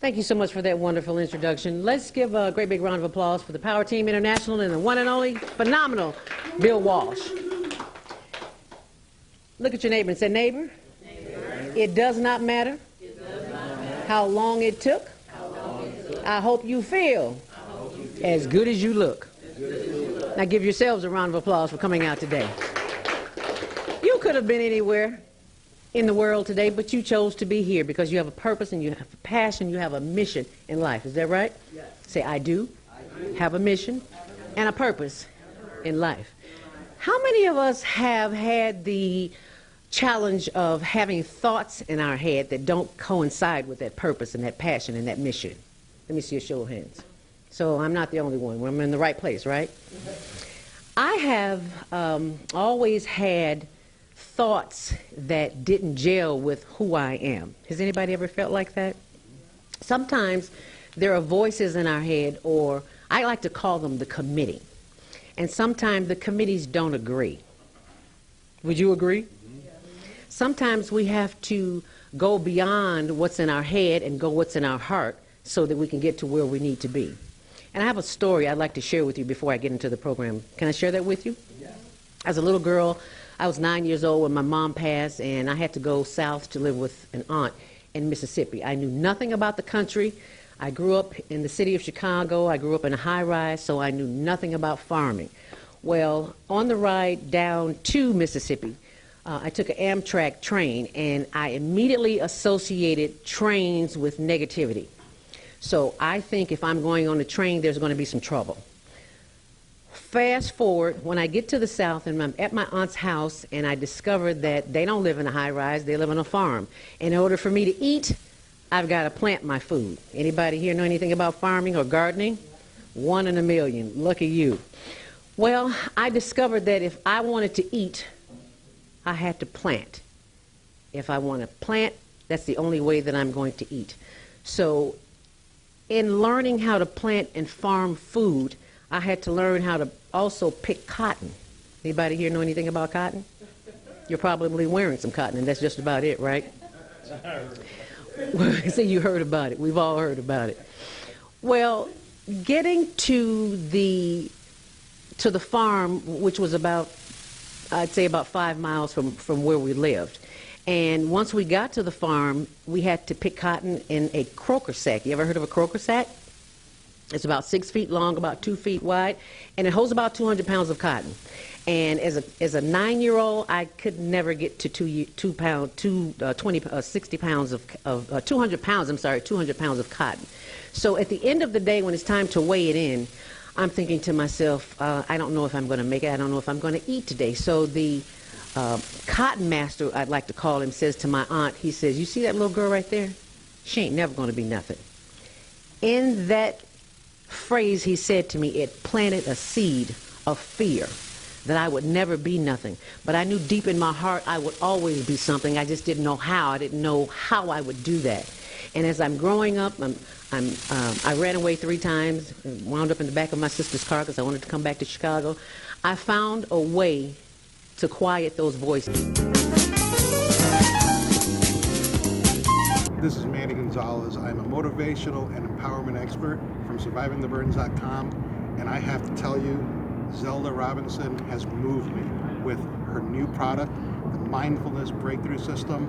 Thank you so much for that wonderful introduction. Let's give a great big round of applause for the Power Team International and the one and only phenomenal Bill Walsh. Look at your neighbor and say, neighbor, it does not matter how long it took. I hope you feel as good as you look. Now give yourselves a round of applause for coming out today. You could have been anywhere in the world today, but you chose to be here because you have a purpose and you have a passion, you have a mission in life. Is that right? Yes. Say, I do have a mission and a purpose in life. How many of us have had the challenge of having thoughts in our head that don't coincide with that purpose and that passion and that mission? Let me see a show of hands. So I'm not the only one. I'm in the right place, right? I have always had thoughts that didn't gel with who I am. Has anybody ever felt like that? Sometimes there are voices in our head, or I like to call them the committee. And sometimes the committees don't agree. Would you agree? Sometimes we have to go beyond what's in our head and go what's in our heart so that we can get to where we need to be. And I have a story I'd like to share with you before I get into the program. Can I share that with you? Yeah. As a little girl, I was 9 years old when my mom passed, and I had to go south to live with an aunt in Mississippi. I knew nothing about the country. I grew up in the city of Chicago. I grew up in a high-rise, so I knew nothing about farming. Well, on the ride down to Mississippi, I took an Amtrak train, and I immediately associated trains with negativity. So I think if I'm going on a train, there's going to be some trouble. Fast forward, when I get to the South and I'm at my aunt's house, and I discovered that they don't live in a high-rise, they live on a farm. In order for me to eat, I've got to plant my food. Anybody here know anything about farming or gardening? 1 in a million. Lucky you. Well, I discovered that if I wanted to eat, I had to plant. If I want to plant, that's the only way that I'm going to eat. So in learning how to plant and farm food, I had to learn how to also pick cotton. Anybody here know anything about cotton? You're probably wearing some cotton, and that's just about it, right? So you heard about it. We've all heard about it. Well, getting to the farm, which was about, I'd say about 5 miles from where we lived. And once we got to the farm, we had to pick cotton in a croaker sack. You ever heard of a croaker sack? It's about 6 feet long, about 2 feet wide, and it holds about 200 pounds of cotton. And as a 9-year-old, I could never get to 200 pounds of cotton. So at the end of the day, when it's time to weigh it in, I'm thinking to myself, I don't know if I'm going to make it. I don't know if I'm going to eat today. So the cotton master, I'd like to call him, says to my aunt, he says, you see that little girl right there? She ain't never going to be nothing. In that phrase he said to me, it planted a seed of fear that I would never be nothing. But I knew deep in my heart I would always be something. I just didn't know how. I didn't know how I would do that. And as I'm growing up, I ran away 3 times, wound up in the back of my sister's car because I wanted to come back to Chicago. I found a way to quiet those voices. This is Manny Gonzalez. I'm a motivational and empowerment expert from survivingtheburns.com, and I have to tell you, Zelda Robinson has moved me with her new product, the Mindfulness Breakthrough System.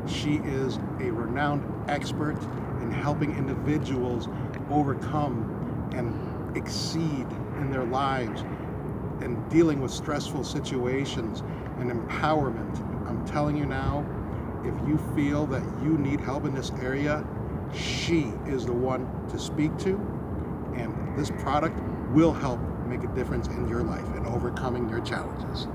She is a renowned expert in helping individuals overcome and exceed in their lives and dealing with stressful situations and empowerment. I'm telling you now, if you feel that you need help in this area, she is the one to speak to, and this product will help make a difference in your life and overcoming your challenges.